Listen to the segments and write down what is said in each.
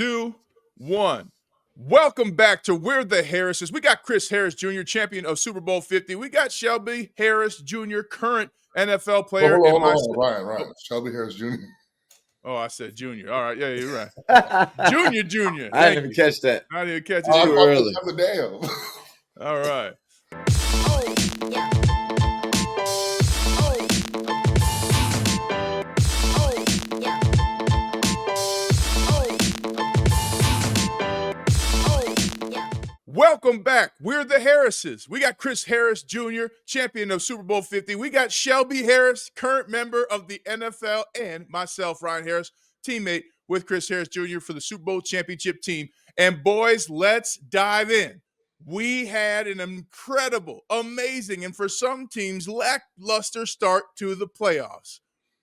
2, 1. Welcome back to We're the Harrises. We got Chris Harris Jr., champion of Super Bowl 50. We got Shelby Harris Jr., current NFL player. Hold on. Ryan. Shelby Harris Jr. Oh, I said junior. All right. Yeah, you're right. Junior. I didn't even catch that. I didn't even catch it. Too early. Damn. All right. Welcome back. We're the Harrises. We got Chris Harris Jr., champion of Super Bowl 50. We got Shelby Harris, current member of the NFL, and myself, Ryan Harris, teammate with Chris Harris Jr. for the Super Bowl championship team. And boys, let's dive in. We had an incredible, amazing, and for some teams, lackluster start to the playoffs.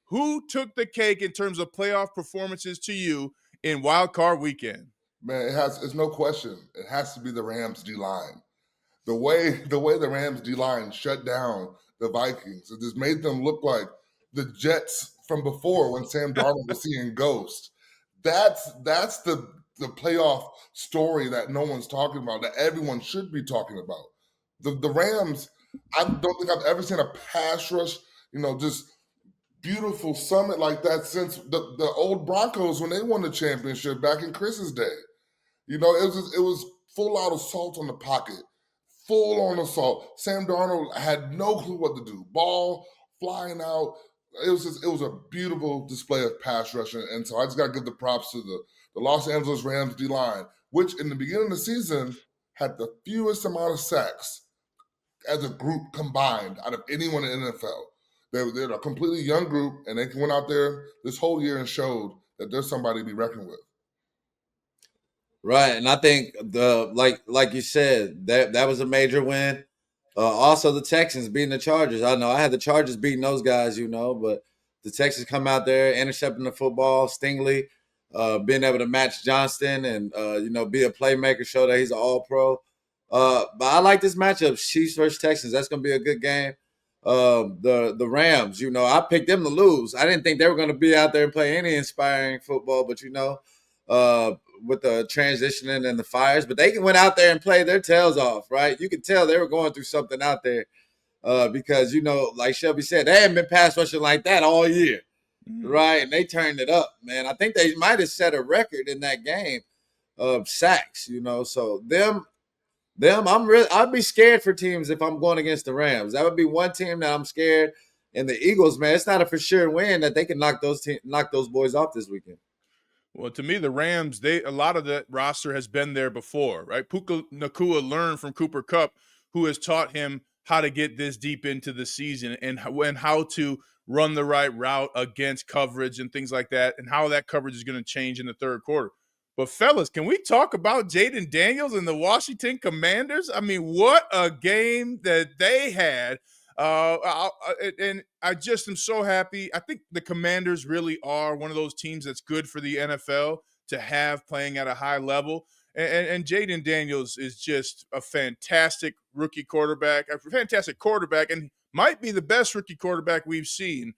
Who took the cake in terms of playoff performances to you in Wild Card Weekend? Man, it's no question. It has to be the Rams D-line. The way the Rams D-line shut down the Vikings, it just made them look like the Jets from before when Sam Darnold was seeing ghosts. That's the playoff story that no one's talking about, that everyone should be talking about. The Rams, I don't think I've ever seen a pass rush, just beautiful summit like that since the old Broncos when they won the championship back in Chris's day. It was full out assault on the pocket, full on assault. Sam Darnold had no clue what to do. Ball flying out. It was a beautiful display of pass rush, and so I just got to give the props to the Los Angeles Rams D-line, which in the beginning of the season had the fewest amount of sacks as a group combined out of anyone in the NFL. They're a completely young group, and they went out there this whole year and showed that there's somebody to be reckoned with. Right, and I think like you said, that was a major win. Also, the Texans beating the Chargers. I know I had the Chargers beating those guys, but the Texans come out there intercepting the football, Stingley, being able to match Johnston and be a playmaker, show that he's an All-Pro. But I like this matchup, Chiefs versus Texans. That's going to be a good game. The Rams, I picked them to lose. I didn't think they were going to be out there and play any inspiring football, but with the transitioning and the fires, but they went out there and played their tails off, right? You could tell they were going through something out there because, like Shelby said, they haven't been pass rushing like that all year, right? And they turned it up, man. I think they might have set a record in that game of sacks, So I'd be scared for teams if I'm going against the Rams. That would be one team that I'm scared. And the Eagles, man, it's not a for sure win that they can knock those boys off this weekend. Well, to me, the Rams, a lot of that roster has been there before, right? Puka Nacua learned from Cooper Kupp, who has taught him how to get this deep into the season and how to run the right route against coverage and things like that, and how that coverage is going to change in the third quarter. But, fellas, can we talk about Jaden Daniels and the Washington Commanders? I mean, what a game that they had. And I just am so happy. I think the Commanders really are one of those teams that's good for the NFL to have playing at a high level. And Jaden Daniels is just a fantastic rookie quarterback, and might be the best rookie quarterback we've seen,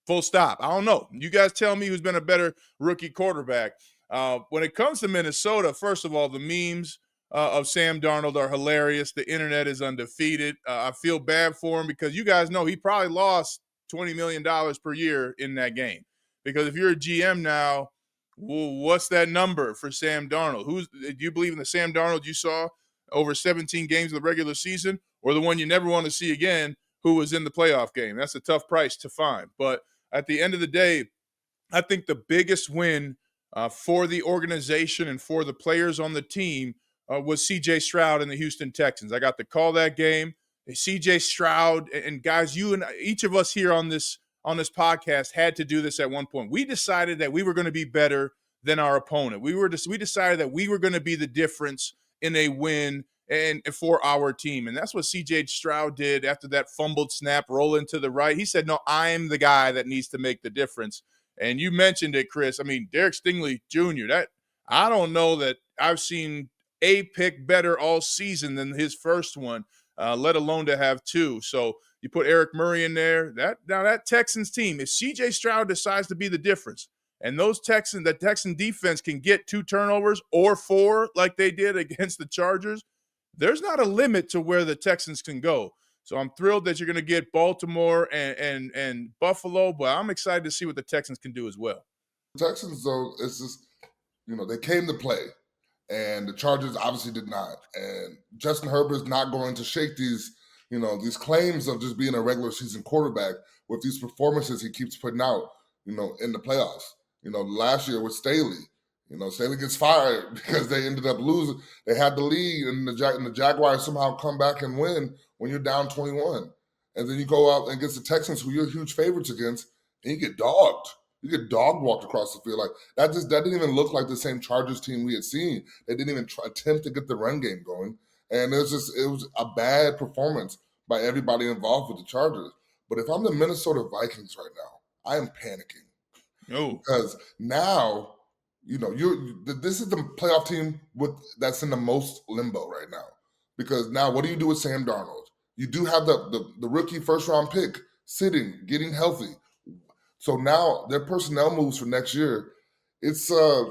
full stop. I don't know. You guys tell me who's been a better rookie quarterback. When it comes to Minnesota, first of all, the memes of Sam Darnold are hilarious. The internet is undefeated. I feel bad for him because you guys know he probably lost $20 million per year in that game. Because if you're a GM now, what's that number for Sam Darnold? Do you believe in the Sam Darnold you saw over 17 games of the regular season, or the one you never want to see again, who was in the playoff game? That's a tough price to find. But at the end of the day, I think the biggest win for the organization and for the players on the team was C.J. Stroud and the Houston Texans. I got to call that game. C.J. Stroud and guys, you and each of us here on this podcast had to do this at one point. We decided that we were going to be better than our opponent. We decided that we were going to be the difference in a win and for our team. And that's what C.J. Stroud did after that fumbled snap, roll into the right. He said, no, I'm the guy that needs to make the difference. And you mentioned it, Chris. I mean, Derek Stingley Jr., I don't know that I've seen a pick better all season than his first one, let alone to have two. So you put Eric Murray in there. That Texans team, if C.J. Stroud decides to be the difference, and the Texan defense can get 2 turnovers or 4 like they did against the Chargers, there's not a limit to where the Texans can go. So I'm thrilled that you're going to get Baltimore and Buffalo, but I'm excited to see what the Texans can do as well. Texans, though, it's just, they came to play, and the Chargers obviously did not. And Justin Herbert's not going to shake these claims of just being a regular season quarterback with these performances he keeps putting out, in the playoffs. Last year with Staley, Staley gets fired because they ended up losing. They had the lead, and the Jaguars somehow come back and win when you're down 21. And then you go out against the Texans, who you're huge favorites against, and you get dogged. You get dog walked across the field. Like that didn't even look like the same Chargers team we had seen. They didn't even attempt to get the run game going. And it was a bad performance by everybody involved with the Chargers. But if I'm the Minnesota Vikings right now, I am panicking. Oh. Because now, this is the playoff team that's in the most limbo right now. Because now, what do you do with Sam Darnold? You do have the rookie first round pick sitting, getting healthy. So now their personnel moves for next year. It's a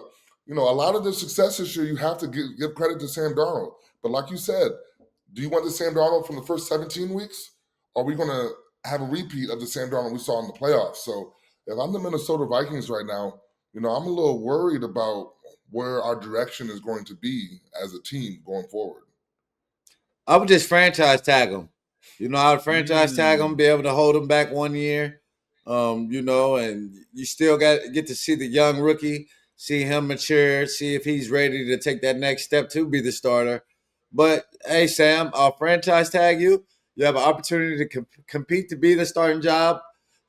lot of the success this year. You have to give credit to Sam Darnold. But like you said, do you want the Sam Darnold from the first 17 weeks? Or are we going to have a repeat of the Sam Darnold we saw in the playoffs? So if I'm the Minnesota Vikings right now, I'm a little worried about where our direction is going to be as a team going forward. I would just franchise tag them. I would franchise tag them, be able to hold them back 1 year. And you still get to see the young rookie, see him mature, see if he's ready to take that next step to be the starter. But hey, Sam, I'll franchise tag you. You have an opportunity to compete to be the starting job.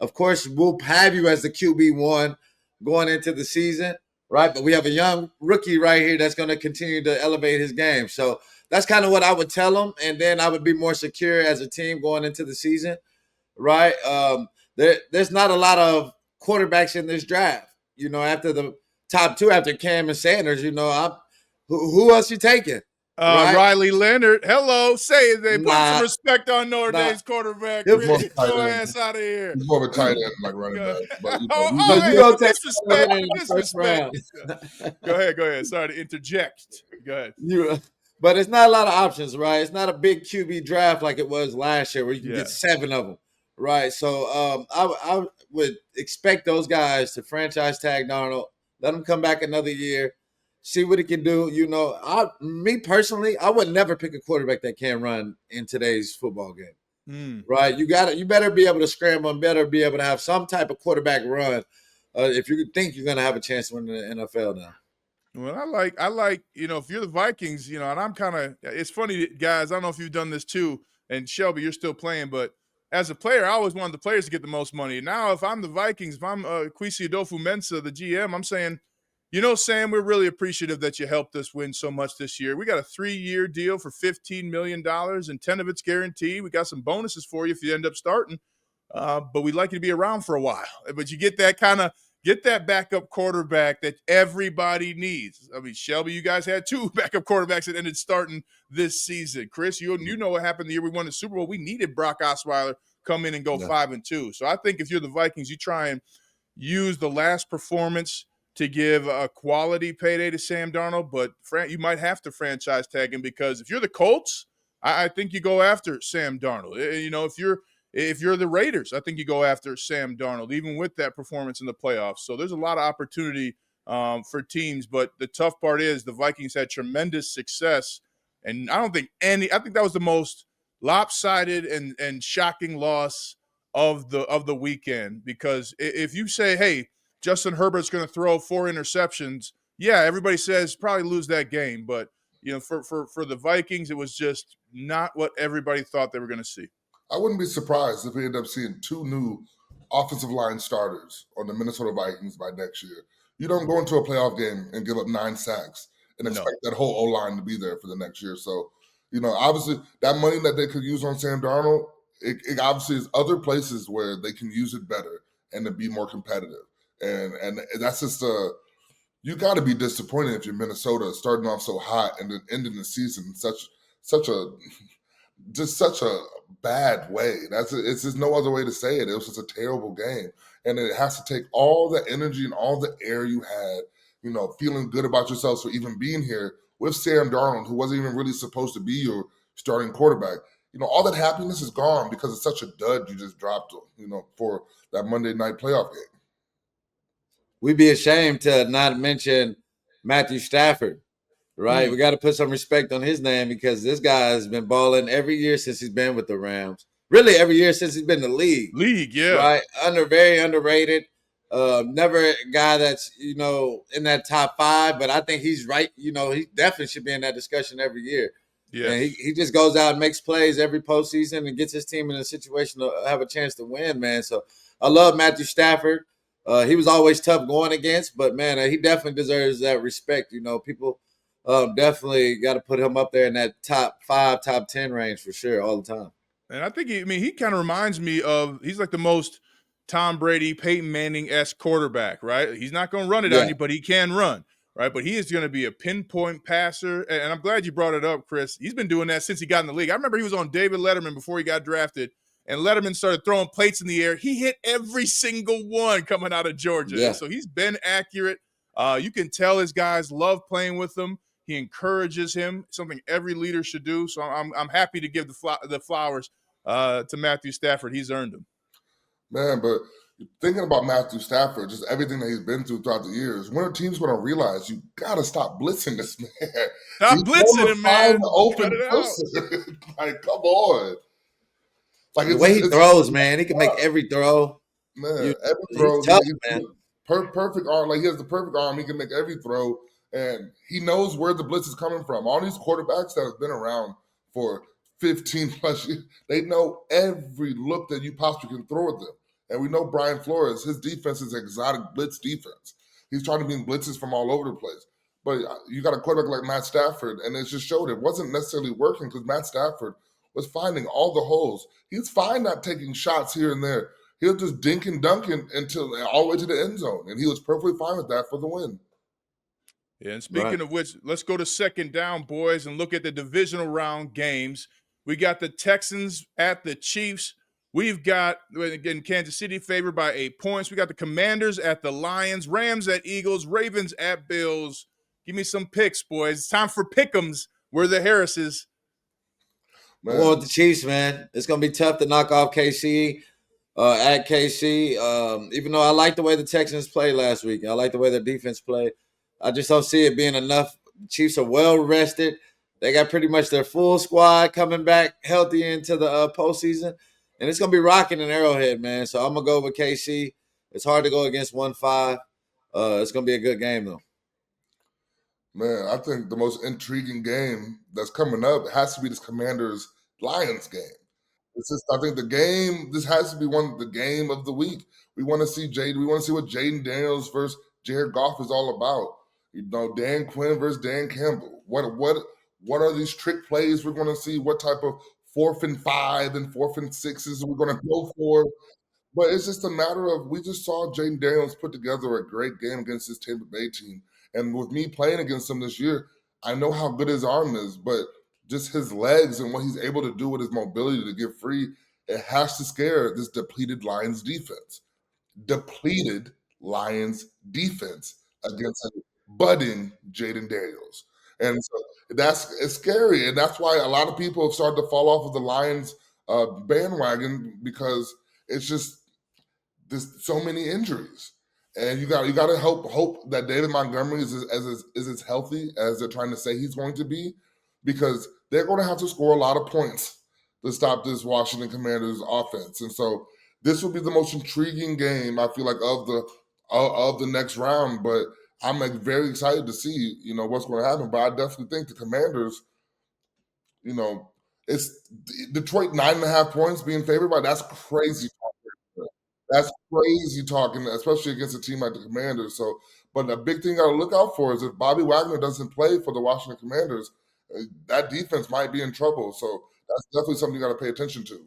Of course, we'll have you as the QB1 going into the season, right? But we have a young rookie right here that's going to continue to elevate his game. So that's kind of what I would tell him, and then I would be more secure as a team going into the season, right? There's not a lot of quarterbacks in this draft. After the top 2, after Cam and Sanders, who else you taking? Right? Riley Leonard. Hello. Say it. They put some respect on Notre Dame's quarterback. Get your ass out of here. He's more of a tight end, like running back. But, you don't take disrespect. Go ahead. Sorry to interject. Go ahead. But it's not a lot of options, right? It's not a big QB draft like it was last year where you can get 7 of them. Right, so I would expect those guys to franchise tag Darnold, let him come back another year, see what he can do. Me personally, I would never pick a quarterback that can't run in today's football game. Right, you better be able to scramble and better be able to have some type of quarterback run if you think you're going to have a chance to win the NFL now. Well, I like if you're the Vikings, and I'm kind of. It's funny, guys. I don't know if you've done this too, and Shelby, you're still playing, but. As a player, I always wanted the players to get the most money. Now, if I'm the Vikings, if I'm Kwesi Adolfo-Mensah, the GM, I'm saying, Sam, we're really appreciative that you helped us win so much this year. We got a 3-year deal for $15 million, and 10 of it's guaranteed. We got some bonuses for you if you end up starting, but we'd like you to be around for a while. But you get that backup quarterback that everybody needs. I mean, Shelby, you guys had 2 backup quarterbacks that ended starting this season. Chris, you know what happened the year we won the Super Bowl. We needed Brock Osweiler come in and go 5-2. So I think if you're the Vikings, you try and use the last performance to give a quality payday to Sam Darnold, but you might have to franchise tag him because if you're the Colts, I think you go after Sam Darnold. If you're the Raiders, I think you go after Sam Darnold, even with that performance in the playoffs. So there's a lot of opportunity for teams, but the tough part is the Vikings had tremendous success, and I think that was the most lopsided and shocking loss of the weekend, because if you say, hey, Justin Herbert's going to throw 4 interceptions, yeah, everybody says probably lose that game, but for the Vikings, it was just not what everybody thought they were going to see. I wouldn't be surprised if we end up seeing 2 new offensive line starters on the Minnesota Vikings by next year. You don't go into a playoff game and give up 9 sacks and expect that whole O-line to be there for the next year. So, obviously that money that they could use on Sam Darnold, it obviously is other places where they can use it better and to be more competitive. And that's just you got to be disappointed if you're Minnesota starting off so hot and then ending the season such a just such a bad way. It's just no other way to say it. It was just a terrible game, and it has to take all the energy and all the air you had, feeling good about yourselves for even being here with Sam Darnold, who wasn't even really supposed to be your starting quarterback. All that happiness is gone because it's such a dud you just dropped, for that Monday night playoff game. We'd be ashamed to not mention Matthew Stafford, right? We got to put some respect on his name because this guy has been balling every year since he's been with the Rams. Really, every year since he's been in the league. Yeah. Right? Very underrated. Never a guy that's, in that top 5, but I think he's right. He definitely should be in that discussion every year. Yeah. And he just goes out and makes plays every postseason and gets his team in a situation to have a chance to win, man. So I love Matthew Stafford. He was always tough going against, but, man, he definitely deserves that respect. People definitely got to put him up there in that top 5, top 10 range for sure all the time. And I think, he kind of reminds me of, he's like the most Tom Brady, Peyton Manning-esque quarterback, right? He's not going to run it on you, but he can run, right? But he is going to be a pinpoint passer. And I'm glad you brought it up, Chris. He's been doing that since he got in the league. I remember he was on David Letterman before he got drafted, and Letterman started throwing plates in the air. He hit every single one coming out of Georgia. Yeah. So he's been accurate. You can tell his guys love playing with him. He encourages him, something every leader should do. So I'm happy to give the flowers to Matthew Stafford. He's earned them. Man, but thinking about Matthew Stafford, just everything that he's been through throughout the years, when are teams going to realize you got to stop blitzing this man? Stop blitzing him, man. Open person. Like, come on. Like the way he throws, man, he can make every throw. Man, every throw. Tough, man. Perfect arm. Like, he has the perfect arm. He can make every throw. And he knows where the blitz is coming from. All these quarterbacks that have been around for 15 plus years, they know every look that you possibly can throw at them. And we know Brian Flores, his defense is exotic blitz defense. He's trying to bring blitzes from all over the place. But you got a quarterback like Matt Stafford, and it just showed it wasn't necessarily working because Matt Stafford was finding all the holes. He's fine not taking shots here and there. He'll just dink and dunk until all the way to the end zone. And he was perfectly fine with that for the win. Yeah, and speaking of which, let's go to second down, boys, and look at the divisional round games. We got the Texans at the Chiefs. We've got, again, Kansas City favored by 8 points. We got the Commanders at the Lions, Rams at Eagles, Ravens at Bills. Give me some picks, boys. It's time for pick'ems. We're the Harrises. Man. Well, with the Chiefs, man, it's going to be tough to knock off KC at KC. Even though I like the way the Texans played last week. I like the way their defense played. I just don't see it being enough. Chiefs are well rested. They got pretty much their full squad coming back healthy into the postseason. And it's going to be rocking in Arrowhead, man. So I'm going to go with KC. It's hard to go against 1-5. It's going to be a good game, though. Man, I think the most intriguing game that's coming up has to be this Commanders-Lions game. I think this has to be the game of the week. We want to see what Jaden Daniels versus Jared Goff is all about. Dan Quinn versus Dan Campbell. What are these trick plays we're going to see? What type of 4th and 5 and 4th and 6s we're going to go for? But it's just a matter of, we just saw Jaden Daniels put together a great game against this Tampa Bay team. And with me playing against him this year, I know how good his arm is, but just his legs and what he's able to do with his mobility to get free, it has to scare this depleted Lions defense. Depleted Lions defense against a budding Jaden Daniels. And so it's scary. And that's why a lot of people have started to fall off of the Lions bandwagon, because it's just there's so many injuries. And you got to hope that David Montgomery is as healthy as they're trying to say he's going to be, because they're going to have to score a lot of points to stop this Washington Commanders offense. And so this will be the most intriguing game, I feel like, of the next round. But I'm very excited to see, what's going to happen. But I definitely think the Commanders, it's Detroit 9.5 points being favored by. That's crazy. That's crazy talking, especially against a team like the Commanders. So, but the big thing you got to look out for is if Bobby Wagner doesn't play for the Washington Commanders, that defense might be in trouble. So that's definitely something you got to pay attention to.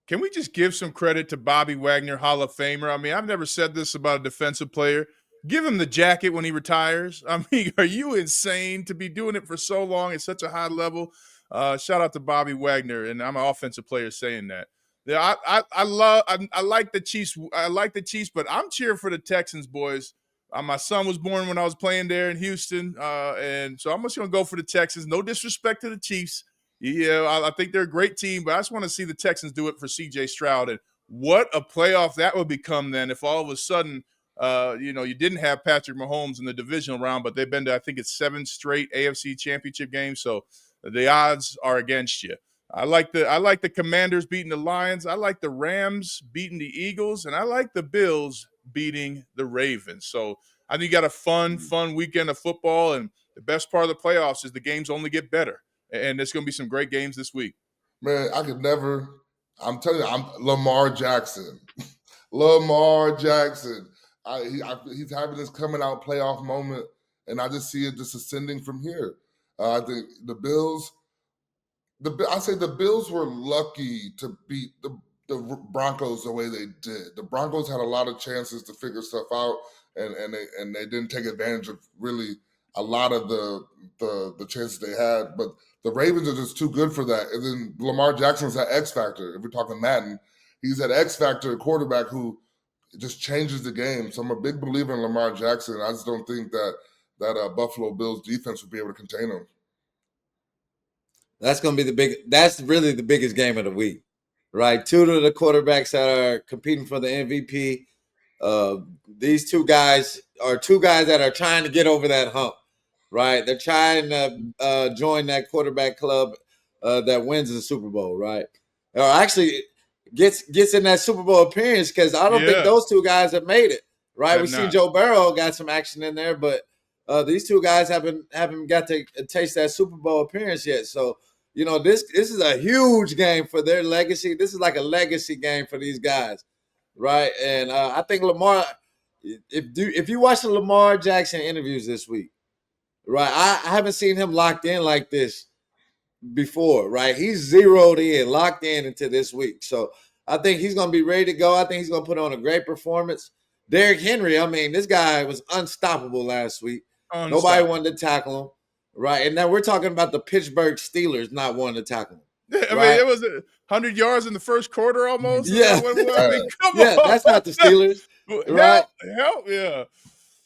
Can we just give some credit to Bobby Wagner, Hall of Famer? I mean, I've never said this about a defensive player. Give him the jacket when he retires. I mean, are you insane to be doing it for so long at such a high level? Shout out to Bobby Wagner, and I'm an offensive player saying that. Yeah, I like the Chiefs. I like the Chiefs, but I'm cheering for the Texans, boys. My son was born when I was playing there in Houston, and so I'm just going to go for the Texans. No disrespect to the Chiefs. Yeah, I think they're a great team, but I just want to see the Texans do it for C.J. Stroud. And what a playoff that would become then if all of a sudden, you didn't have Patrick Mahomes in the divisional round, but they've been to, I think it's 7 straight AFC championship games. So the odds are against you. I like the Commanders beating the Lions. I like the Rams beating the Eagles, and I like the Bills beating the Ravens. So I think you got a fun weekend of football, and the best part of the playoffs is the games only get better. And there's going to be some great games this week. Man, I could never. I'm telling you, I'm Lamar Jackson. Lamar Jackson. He's having this coming out playoff moment, and I just see it just ascending from here. I think the Bills. I say the Bills were lucky to beat the Broncos the way they did. The Broncos had a lot of chances to figure stuff out, and they didn't take advantage of really a lot of the chances they had. But the Ravens are just too good for that. And then Lamar Jackson's that X factor. If we're talking Madden, he's that X factor quarterback who just changes the game. So I'm a big believer in Lamar Jackson. I just don't think that Buffalo Bills defense would be able to contain him. That's really the biggest game of the week, right? Two of the quarterbacks that are competing for the MVP. These two guys that are trying to get over that hump, right? They're trying to join that quarterback club that wins the Super Bowl, right? Or actually gets in that Super Bowl appearance, because I don't think those two guys have made it, right? We see Joe Burrow got some action in there, but these two guys haven't got to taste that Super Bowl appearance yet. So, this is a huge game for their legacy. This is like a legacy game for these guys, right? And I think Lamar, if you watch the Lamar Jackson interviews this week, right, I haven't seen him locked in like this before, right? He's zeroed in, locked in into this week. So I think he's going to be ready to go. I think he's going to put on a great performance. Derrick Henry, I mean, this guy was unstoppable last week. Nobody wanted to tackle him, right? And now we're talking about the Pittsburgh Steelers not wanting to tackle him. I mean, it was 100 yards in the first quarter almost. Yeah. Come on. That's not the Steelers, right? Help, yeah.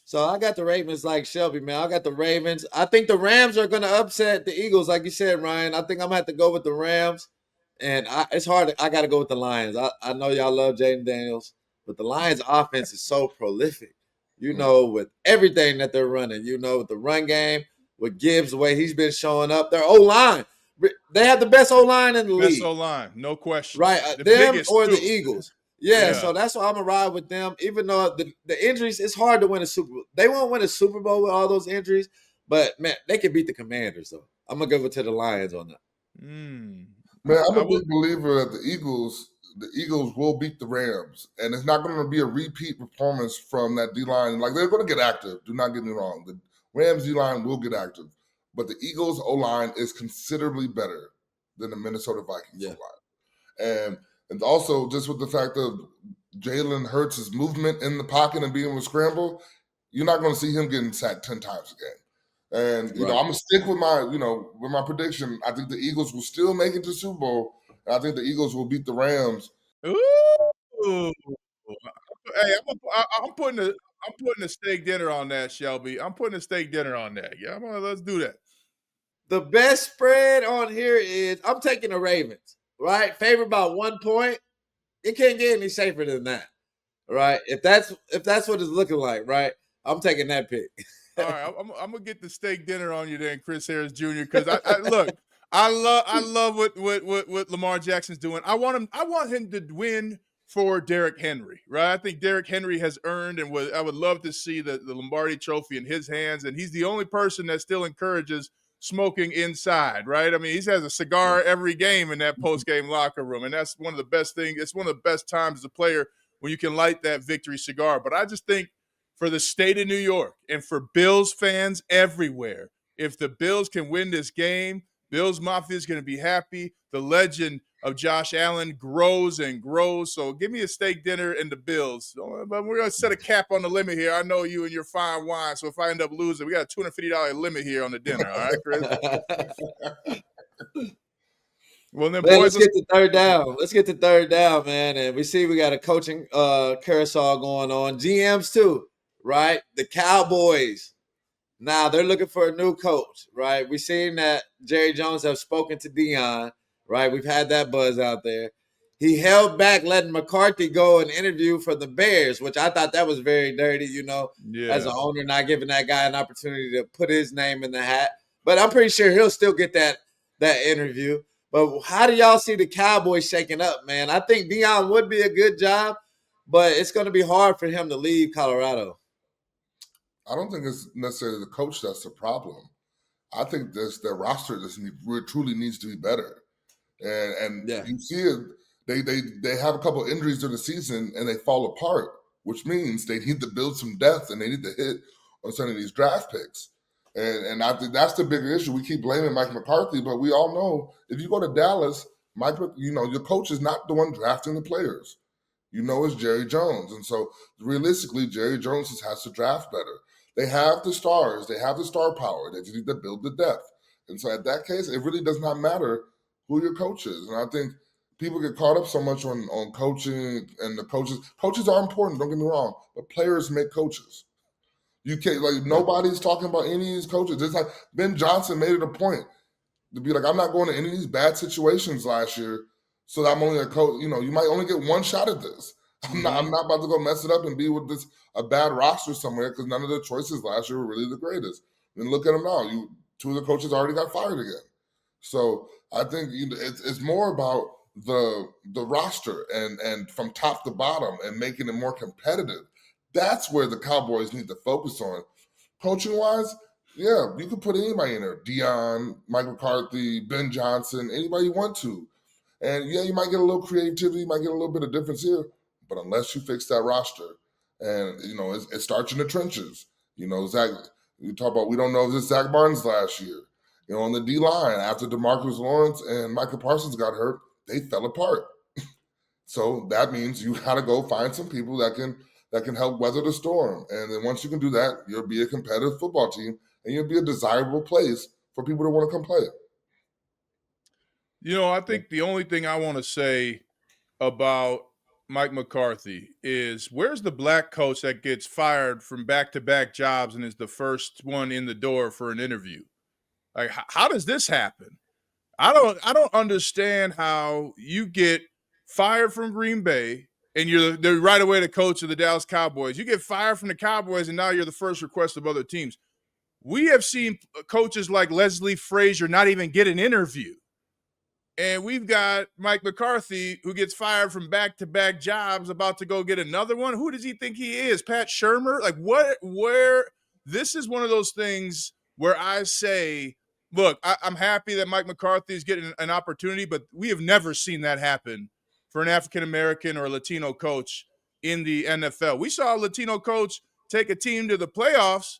So I got the Ravens like Shelby, man. I got the Ravens. I think the Rams are going to upset the Eagles, like you said, Ryan. I think I'm going to have to go with the Rams. And it's hard. I got to go with the Lions. I know y'all love Jaden Daniels, but the Lions' offense is so prolific. With everything that they're running, with the run game, with Gibbs, the way he's been showing up. Their O-line. They have the best O-line in the league. Best O-line, no question. Right, them or the Eagles. Yeah, so that's why I'm going to ride with them. Even though the injuries, it's hard to win a Super Bowl. They won't win a Super Bowl with all those injuries, but, man, they can beat the Commanders, though. I'm going to give it to the Lions on that. Man, I'm a big believer that the Eagles will beat the Rams, and it's not going to be a repeat performance from that D-line. Like, they're going to get active. Do not get me wrong. The Rams D-line will get active, but the Eagles O-line is considerably better than the Minnesota Vikings O-line. And also, just with the fact of Jalen Hurts' movement in the pocket and being able to scramble, you're not going to see him getting sacked 10 times a game. And, I'm going to stick with my prediction. I think the Eagles will still make it to the Super Bowl. And I think the Eagles will beat the Rams. Ooh. Hey, I'm putting a steak dinner on that, Shelby. I'm putting a steak dinner on that. Yeah, let's do that. The best spread on here is I'm taking the Ravens, right? Favored by 1 point. It can't get any safer than that, right? If that's what it's looking like, right? I'm taking that pick. All right, I'm gonna get the steak dinner on you then, Chris Harris Jr. Because I love what Lamar Jackson's doing. I want him to win for Derrick Henry, right? I think Derrick Henry has earned, and I would love to see the Lombardi Trophy in his hands. And he's the only person that still encourages smoking inside, right? I mean, he has a cigar every game in that post-game locker room, and that's one of the best things. It's one of the best times as a player when you can light that victory cigar. But I just think for the state of New York and for Bills fans everywhere, if the Bills can win this game, Bills Mafia is going to be happy. The legend of Josh Allen grows and grows. So give me a steak dinner and the Bills. But we're going to set a cap on the limit here. I know you and your fine wine. So if I end up losing, we got a $250 limit here on the dinner. All right, Chris? Well, then, Man, boys, let's get to third down. Let's get to third down, man. And we see we got a coaching carousel going on. GMs too, right? The Cowboys. Now they're looking for a new coach, right? We've seen that Jerry Jones have spoken to Dion, right? We've had that buzz out there. He held back letting McCarthy go and interview for the Bears, which I thought that was very dirty, as yeah. an owner, not giving that guy an opportunity to put his name in the hat. But I'm pretty sure he'll still get that interview. But how do y'all see the Cowboys shaking up, man? I think Dion would be a good job, but it's going to be hard for him to leave Colorado. I don't think it's necessarily the coach that's the problem. I think their roster truly needs to be better. And Yeah. you see it, they have a couple of injuries during the season and they fall apart, which means they need to build some depth and they need to hit on some of these draft picks. And I think that's the bigger issue. We keep blaming Mike McCarthy, but we all know if you go to Dallas, your coach is not the one drafting the players. It's Jerry Jones. And so realistically, Jerry Jones has to draft better. They have the stars. They have the star power. They just need to build the depth. And so at that case, it really does not matter who your coach is. And I think people get caught up so much on coaching and the coaches. Coaches are important, don't get me wrong, but players make coaches. You can't, nobody's talking about any of these coaches. It's like Ben Johnson made it a point to be like, I'm not going to any of these bad situations last year, so that I'm only a coach. You might only get one shot at this. I'm not about to go mess it up and be with a bad roster somewhere because none of the choices last year were really the greatest. And look at them now. Two of the coaches already got fired again. So I think it's more about the roster and from top to bottom and making it more competitive. That's where the Cowboys need to focus on. Coaching wise, yeah, you could put anybody in there. Dion, Mike McCarthy, Ben Johnson, anybody you want to. And yeah, you might get a little creativity, you might get a little bit of difference here, but unless you fix that roster, and it starts in the trenches. Zach, we talk about, we don't know if this Zach Barnes last year. On the D line, after DeMarcus Lawrence and Michael Parsons got hurt, they fell apart. So that means you got to go find some people that can help weather the storm. And then once you can do that, you'll be a competitive football team and you'll be a desirable place for people to want to come play. I think the only thing I want to say about Mike McCarthy is, where's the black coach that gets fired from back-to-back jobs and is the first one in the door for an interview? Like, how does this happen? I don't understand how you get fired from Green Bay and you're right away the coach of the Dallas Cowboys. You get fired from the Cowboys and now you're the first request of other teams. We have seen coaches like Leslie Frazier not even get an interview. And we've got Mike McCarthy, who gets fired from back-to-back jobs, about to go get another one. Who does he think he is? Pat Shurmur? Like, where? This is one of those things where I say, look, I'm happy that Mike McCarthy is getting an opportunity, but we have never seen that happen for an African-American or a Latino coach in the NFL. We saw a Latino coach take a team to the playoffs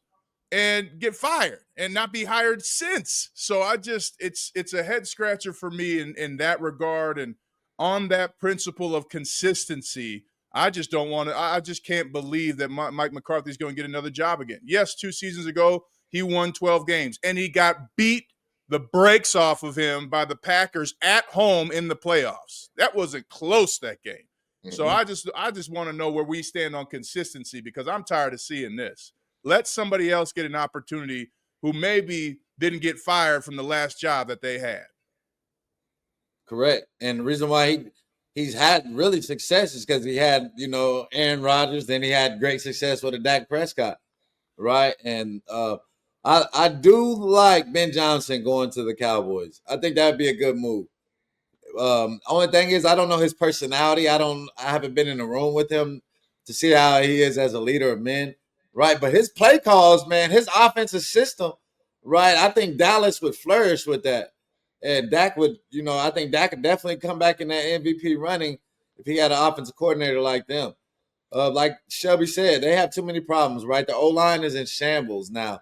and get fired and not be hired since. So it's a head scratcher for me in that regard. And on that principle of consistency, I just can't believe that Mike McCarthy is going to get another job again. Yes, 2 seasons ago, he won 12 games and he got beat the brakes off of him by the Packers at home in the playoffs. That wasn't close, that game. Mm-hmm. So I just want to know where we stand on consistency, because I'm tired of seeing this. Let somebody else get an opportunity who maybe didn't get fired from the last job that they had. Correct. And the reason why he's had really success is because he had, Aaron Rodgers, then he had great success with a Dak Prescott, right? And I do like Ben Johnson going to the Cowboys. I think that would be a good move. Only thing is, I don't know his personality. I haven't been in a room with him to see how he is as a leader of men. Right, but his play calls, man, his offensive system, right? I think Dallas would flourish with that. And Dak would, I think Dak could definitely come back in that MVP running if he had an offensive coordinator like them. Like Shelby said, they have too many problems, right? The O-line is in shambles now.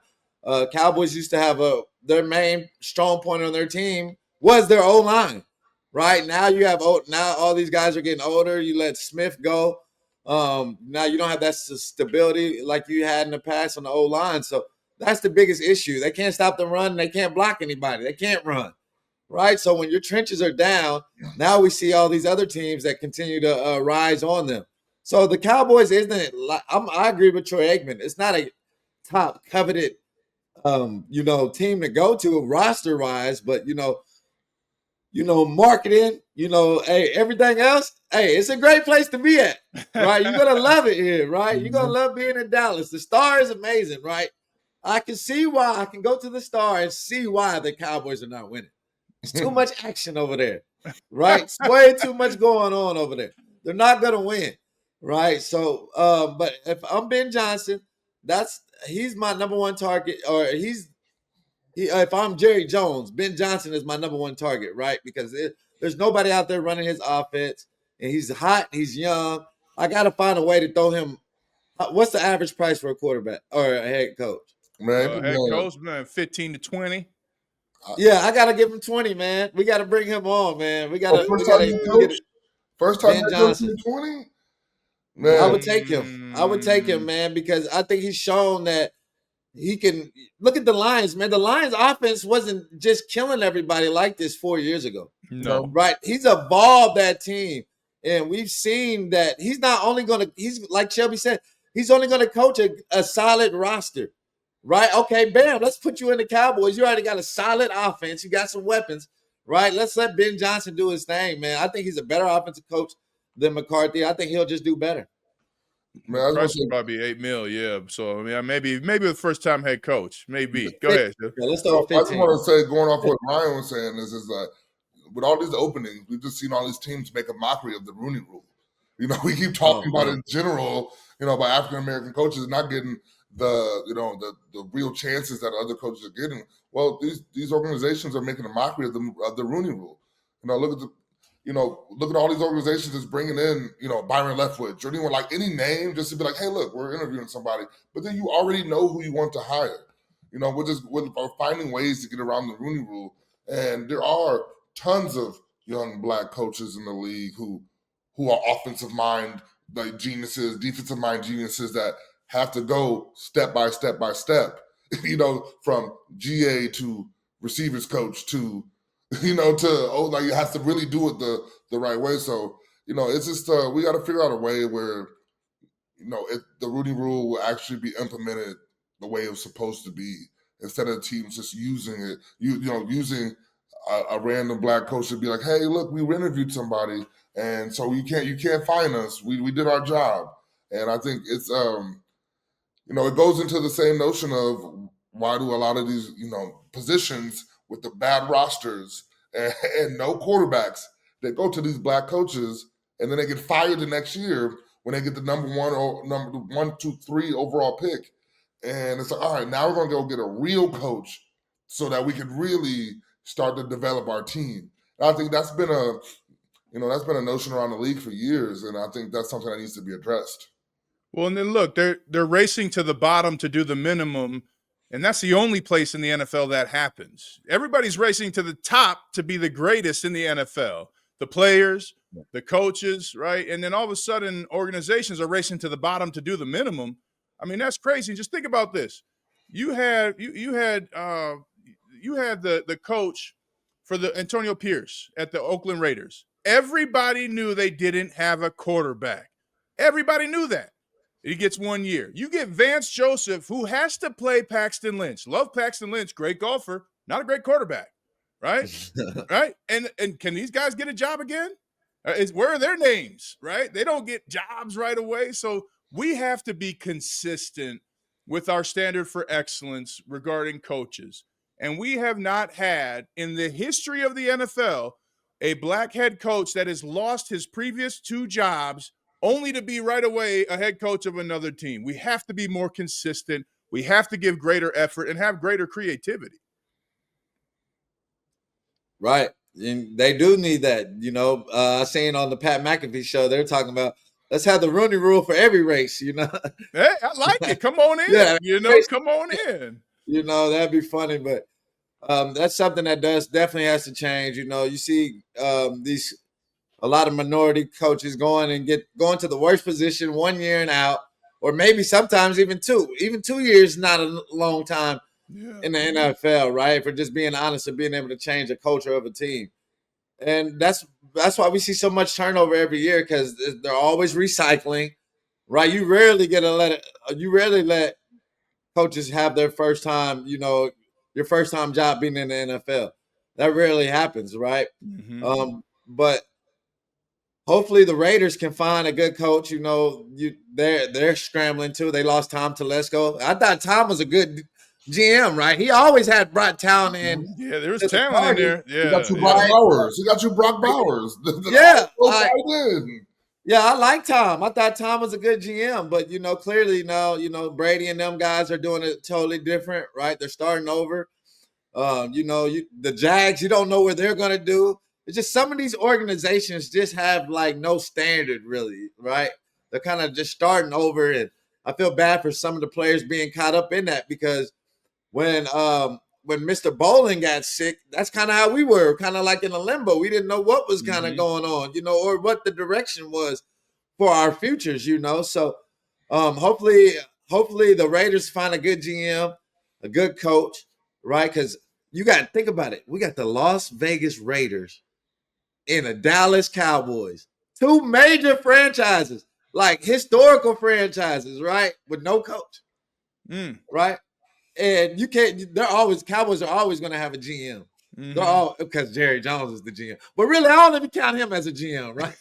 Cowboys used to have their main strong point on their team was their O-line, right? Now now all these guys are getting older. You let Smith go. Now you don't have that stability like you had in the past on the O-line. So that's the biggest issue. They can't stop the run. They can't block anybody. They can't run, right? So when your trenches are down, now we see all these other teams that continue to rise on them. So the Cowboys isn't like I agree with Troy Aikman. It's not a top coveted team to go to roster wise, but marketing, hey, everything else, hey, it's a great place to be at, right? You're gonna love it here, right? You're gonna love being in Dallas. The Star is amazing, right? I can see why. I can go to the Star and see why the Cowboys are not winning. It's too much action over there, right? It's way too much going on over there. They're not gonna win, right? So, but if I'm Ben Johnson, he's my number one target, or if I'm Jerry Jones, Ben Johnson is my number one target, right? Because there's nobody out there running his offense, and he's hot, he's young. I got to find a way to throw him. What's the average price for a quarterback or a head coach? Man, head coach, man, 15 to 20. Yeah, I got to give him 20, man. We got to bring him on, man. We got to get it. First time Ben Johnson 20. Man, I would take him, man, because I think he's shown that he can look at the Lions, man. The Lions offense wasn't just killing everybody like this 4 years ago. No. Right. He's evolved that team. And we've seen that he's not only he's like Shelby said, he's only going to coach a solid roster. Right. Okay, bam. Let's put you in the Cowboys. You already got a solid offense. You got some weapons. Right. Let's let Ben Johnson do his thing, man. I think he's a better offensive coach than McCarthy. I think he'll just do better. Man, price is probably $8 million, yeah. So I mean, maybe the first time head coach, maybe. Go ahead. Yeah, let's start with 15. I just want to say, going off what Ryan was saying, is that with all these openings, we've just seen all these teams make a mockery of the Rooney Rule. We keep talking about it in general, by African American coaches not getting the real chances that other coaches are getting. Well, these organizations are making a mockery of the Rooney Rule. Look at all these organizations that's bringing in, Byron Leftwich or anyone, like any name, just to be like, hey, look, we're interviewing somebody. But then you already know who you want to hire. We're finding ways to get around the Rooney Rule. And there are tons of young black coaches in the league who are offensive mind, like geniuses, defensive mind geniuses that have to go step by step by step, from GA to receivers coach to you have to really do it the right way. So, it's just we got to figure out a way where, the Rooney Rule will actually be implemented the way it was supposed to be, instead of teams just using it. Using a random black coach to be like, hey, look, we interviewed somebody, and so you can't fine us. We did our job, and I think it's it goes into the same notion of why do a lot of these positions with the bad rosters and no quarterbacks, they go to these black coaches and then they get fired the next year when they get the number 1, 2, 3 overall pick. And it's like, all right, now we're going to go get a real coach so that we can really start to develop our team. And I think that's been a notion around the league for years. And I think that's something that needs to be addressed. Well, and then look, they're racing to the bottom to do the minimum. And that's the only place in the NFL that happens. Everybody's racing to the top to be the greatest in the NFL. The players, the coaches, right? And then all of a sudden, organizations are racing to the bottom to do the minimum. I mean, that's crazy. Just think about this. You had the coach for the Antonio Pierce at the Oakland Raiders. Everybody knew they didn't have a quarterback. Everybody knew that. He gets 1 year. You get Vance Joseph, who has to play Paxton Lynch. Love Paxton Lynch, great golfer, not a great quarterback, right? Right? And can these guys get a job again? Where are their names, right? They don't get jobs right away. So we have to be consistent with our standard for excellence regarding coaches. And we have not had, in the history of the NFL, a black head coach that has lost his previous 2 jobs only to be right away a head coach of another team. We have to be more consistent. We have to give greater effort and have greater creativity. Right. And they do need that. I seen on the Pat McAfee show, they're talking about, let's have the Rooney Rule for every race, Hey, I like it. Come on in. Yeah, come on in. That'd be funny, but that's something that definitely has to change. You see a lot of minority coaches going to the worst position 1 year and out, or maybe sometimes even 2. Even 2 years is not a long time in the NFL, right? For just being honest and being able to change the culture of a team. And that's why we see so much turnover every year, because they're always recycling, right? You rarely let coaches have their first time, your first time job being in the NFL. That rarely happens, right? But hopefully the Raiders can find a good coach. They're scrambling too. They lost Tom Telesco. I thought Tom was a good GM, right? He always brought talent in. Yeah, there was to the talent in party. there. You got Yeah, you Brock Bowers. You got you Brock Bowers. Yeah, Yeah, I like Tom. I thought Tom was a good GM, but clearly now, Brady and them guys are doing it totally different, right? They're starting over. The Jags, you don't know what they're gonna do. It's just some of these organizations just have like no standard, really, right? They're kind of just starting over, and I feel bad for some of the players being caught up in that, because when Mr. Bowling got sick, that's kind of how we were, kind of like in a limbo. We didn't know what was kind of going on, or what the direction was for our futures, So hopefully the Raiders find a good GM, a good coach, right? Because you got to think about it. We got the Las Vegas Raiders and the Dallas Cowboys, two major franchises, like historical franchises, right? With no coach, right? And you can't. Cowboys are always going to have a GM. They're all, because Jerry Jones is the GM, but really, I don't even count him as a GM, right?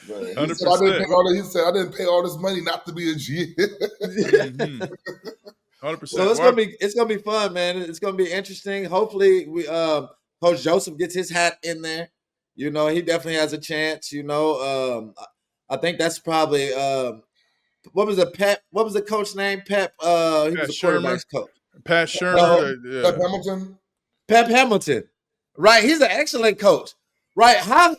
He said, I didn't pay all this money not to be a GM. 100%. So it's gonna be fun, man. It's gonna be interesting. Hopefully, Coach Joseph gets his hat in there. He definitely has a chance. I think that's probably what was the coach name? Pep. He was a quarterback's coach. Pat Shermer. Pep Hamilton. Pep Hamilton. Right. He's an excellent coach. Right. How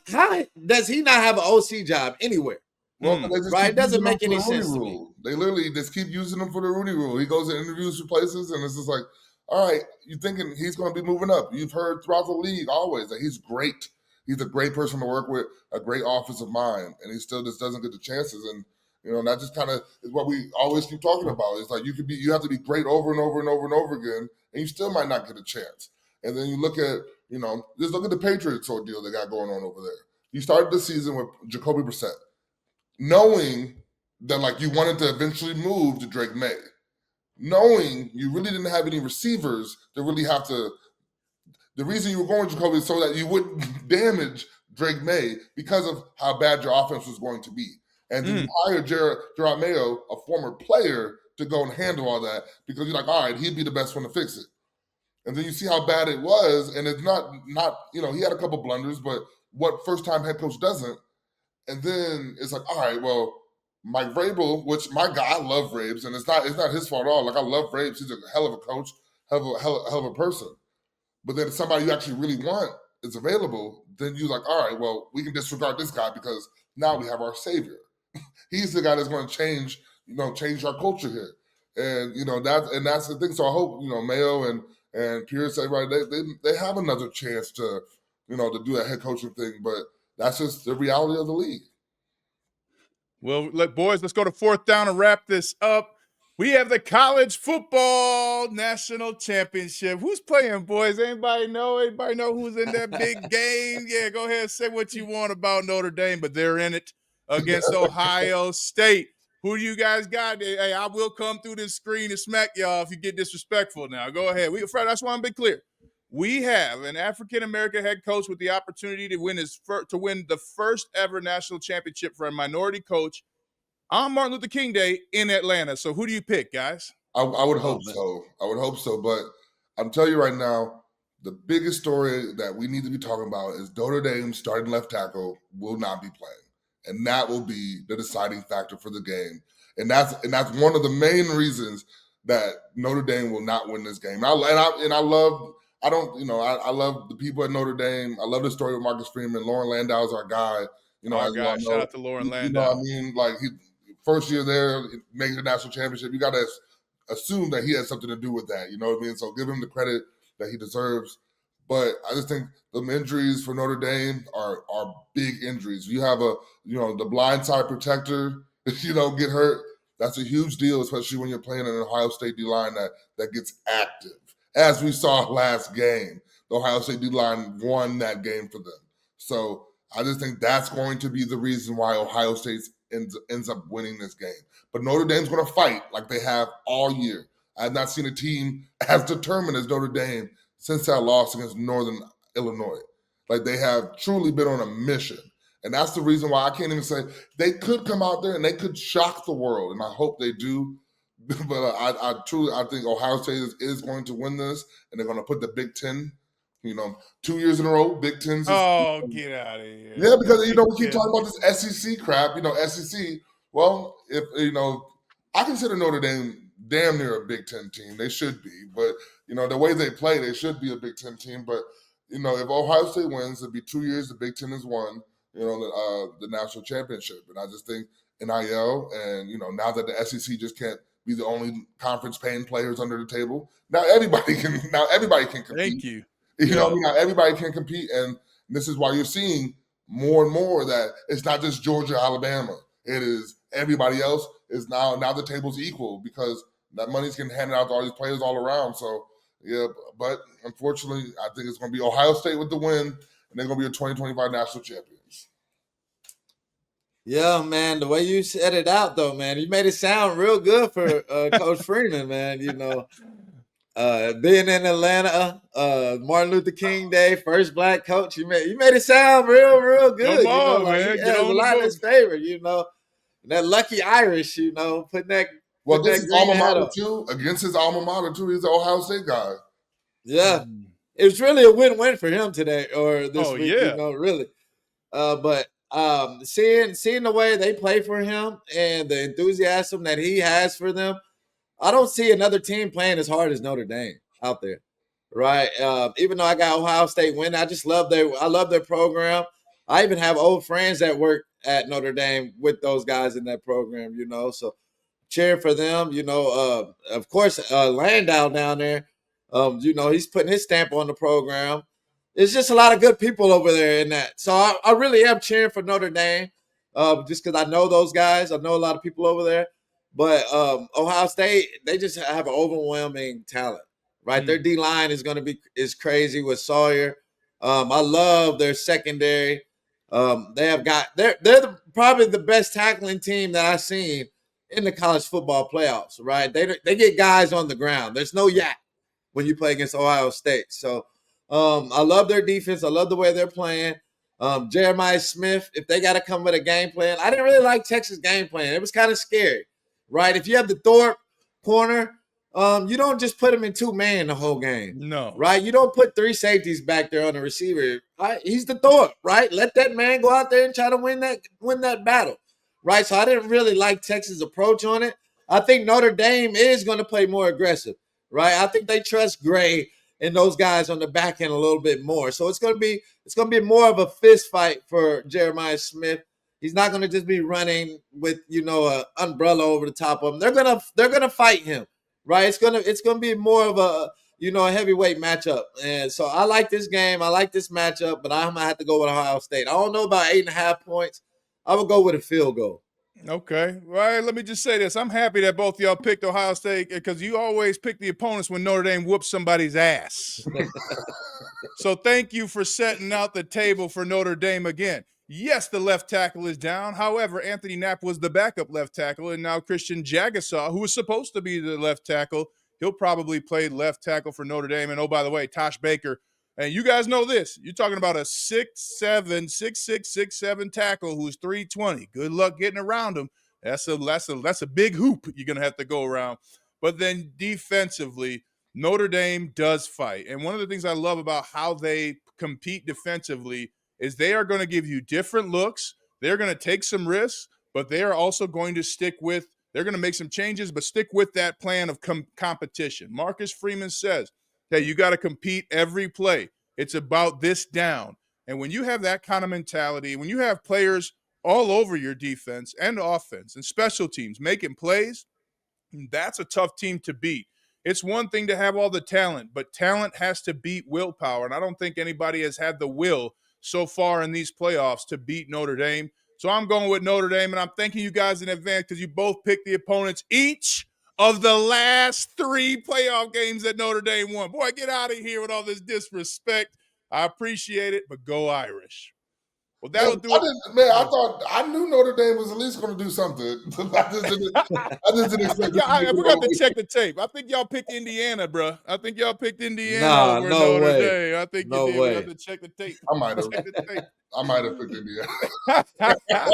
does he not have an OC job anywhere? Well, right. It doesn't make any sense to me. They literally just keep using him for the Rudy rule. He goes and interviews for places, and it's just like, all right, you're thinking he's going to be moving up. You've heard throughout the league always that he's great. He's a great person to work with, a great offensive mind, and he still just doesn't get the chances. And that just kind of is what we always keep talking about. It's like you have to be great over and over and over and over again, and you still might not get a chance. And then you look at, just look at the Patriots ordeal they got going on over there. You started the season with Jacoby Brissett, knowing that like you wanted to eventually move to Drake May, knowing you really didn't have any receivers to really have to. The reason you were going Jacoby is so that you wouldn't damage Drake May because of how bad your offense was going to be. And then you hire Gerard Mayo, a former player, to go and handle all that, because you're like, all right, he'd be the best one to fix it. And then you see how bad it was, and it's not he had a couple blunders, but what first-time head coach doesn't? And then it's like, all right, well, Mike Vrabel, which my guy, I love Vrabes, and it's not his fault at all. Like, I love Vrabes. He's a hell of a coach, hell of a person. But then if somebody you actually really want is available, then you're like, all right, well, we can disregard this guy because now we have our savior. He's the guy that's going to change our culture here. And, that's the thing. So I hope, Mayo and Pierce, everybody, they have another chance to, to do that head coaching thing. But that's just the reality of the league. Well, boys, let's go to fourth down and wrap this up. We have the college football national championship. Who's playing, boys? Anybody know? Anybody know who's in that big game? Yeah, go ahead and say what you want about Notre Dame, but they're in it against Ohio State. Who do you guys got? Hey, I will come through this screen and smack y'all if you get disrespectful now. Go ahead. Fred, I just want to be clear. We have an African-American head coach with the opportunity to win the first ever national championship for a minority coach on Martin Luther King Day in Atlanta. So who do you pick, guys? I would hope so. I would hope so. But I'm telling you right now, the biggest story that we need to be talking about is Notre Dame starting left tackle will not be playing. And that will be the deciding factor for the game. And that's one of the main reasons that Notre Dame will not win this game. I love the people at Notre Dame. I love the story of Marcus Freeman. Lauren Landau is our guy. Shout out to Lauren Landau. You know what I mean? Like, first year there, making the national championship, you got to assume that he has something to do with that. You know what I mean? So give him the credit that he deserves. But I just think the injuries for Notre Dame are big injuries. You have the blind side protector, get hurt. That's a huge deal, especially when you're playing an Ohio State D-line that gets active. As we saw last game, the Ohio State D-line won that game for them. So I just think that's going to be the reason why Ohio State ends up winning this game. But Notre Dame's going to fight like they have all year. I have not seen a team as determined as Notre Dame since that loss against Northern Illinois. Like, they have truly been on a mission. And that's the reason why I can't even say they could come out there and they could shock the world. And I hope they do. But I think Ohio State is going to win this, and they're going to put the Big Ten, 2 years in a row. Big Ten's. Oh, get out of here! Yeah, because we keep talking about this SEC crap. SEC. Well, if I consider Notre Dame damn near a Big Ten team. They should be, but the way they play, they should be a Big Ten team. But if Ohio State wins, it'll be 2 years the Big Ten has won. The national championship, and I just think NIL, and now that the SEC just can't be the only conference paying players under the table. Now everybody can compete. Thank you. Now everybody can compete, and this is why you're seeing more and more that it's not just Georgia, Alabama. It is everybody else is now the table's equal because that money's getting handed out to all these players all around. So yeah, but unfortunately, I think it's going to be Ohio State with the win, and they're going to be a 2025 national champions. Yeah, man, the way you said it out, though, man, you made it sound real good for Coach Freeman, man. Being in Atlanta, Martin Luther King Day, first black coach, you made it sound real, real good. Come on, man. He has a lot in his favor, that lucky Irish, putting that. Well, this is alma mater too. Against his alma mater too. He's an Ohio State guy. Yeah, it was really a win-win for him today or this week. Yeah. Really. But seeing the way they play for him and the enthusiasm that he has for them, I don't see another team playing as hard as Notre Dame out there, right? Even though I got Ohio State winning, I just love their program. I even have old friends that work at Notre Dame with those guys in that program, so cheering for them. Of course, Landau down there, he's putting his stamp on the program. It's just a lot of good people over there in that. So I really am cheering for Notre Dame just because I know those guys. I know a lot of people over there. But Ohio State, they just have an overwhelming talent, right? Their D-line is crazy with Sawyer. I love their secondary. They're probably the best tackling team that I've seen in the college football playoffs, right? They get guys on the ground. There's no yak when you play against Ohio State. So I love their defense. I love the way they're playing. Jeremiah Smith, if they got to come with a game plan. I didn't really like Texas' game plan. It was kind of scary, right? If you have the Thorpe corner, you don't just put him in two-man the whole game. No. Right? You don't put three safeties back there on the receiver. Right? He's the Thorpe, right? Let that man go out there and try to win that battle, right? So I didn't really like Texas' approach on it. I think Notre Dame is going to play more aggressive, right? I think they trust Gray and those guys on the back end a little bit more. So it's going to be more of a fist fight for Jeremiah Smith. He's not going to just be running with an umbrella over the top of him. They're gonna fight him, right? It's gonna be more of a a heavyweight matchup. And so I like this game. I like this matchup, but I'm gonna have to go with Ohio State. I don't know about 8.5 points. I would go with a field goal. Okay. All right, let me just say this. I'm happy that both of y'all picked Ohio State because you always pick the opponents when Notre Dame whoops somebody's ass. So thank you for setting out the table for Notre Dame again. Yes, the left tackle is down. However, Anthony Knapp was the backup left tackle, and now Christian Jagasaw, who was supposed to be the left tackle, he'll probably play left tackle for Notre Dame. And, oh, by the way, Tosh Baker, and you guys know this. You're talking about a 6'7", 6'6", 6'7" tackle who's 320. Good luck getting around him. That's a big hoop you're going to have to go around. But then defensively, Notre Dame does fight. And one of the things I love about how they compete defensively is they are going to give you different looks. They're going to take some risks, but they are also going to they're going to make some changes, but stick with that plan of competition. Marcus Freeman says, hey, you got to compete every play. It's about this down. And when you have that kind of mentality, when you have players all over your defense and offense and special teams making plays, that's a tough team to beat. It's one thing to have all the talent, but talent has to beat willpower. And I don't think anybody has had the will so far in these playoffs to beat Notre Dame. So I'm going with Notre Dame, and I'm thanking you guys in advance because you both picked the opponents each of the last 3 playoff games that Notre Dame won. Boy, get out of here with all this disrespect. I appreciate it, but go Irish. Well, that'll do it. I knew Notre Dame was at least going to do something. I just didn't expect it. We got to check the tape. I think y'all picked Indiana, bro. I think y'all picked Indiana Nah, over no Notre way. Dame. I think No you did. way. We have to check the tape. I might have. Check the tape. I might have picked Indiana.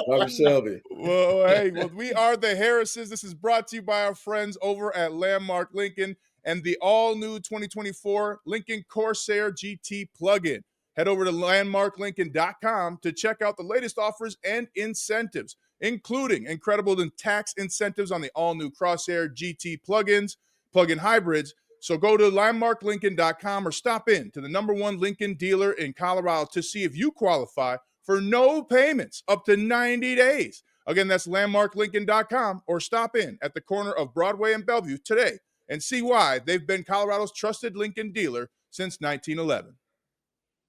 Dr. Shelby. Well, we are the Harrises. This is brought to you by our friends over at Landmark Lincoln and the all-new 2024 Lincoln Corsair GT plug-in. Head over to landmarklincoln.com to check out the latest offers and incentives, including incredible tax incentives on the all-new Crosshair GT plugins, plug-in hybrids. So go to landmarklincoln.com or stop in to the #1 Lincoln dealer in Colorado to see if you qualify for no payments up to 90 days. Again, that's landmarklincoln.com or stop in at the corner of Broadway and Bellevue today and see why they've been Colorado's trusted Lincoln dealer since 1911.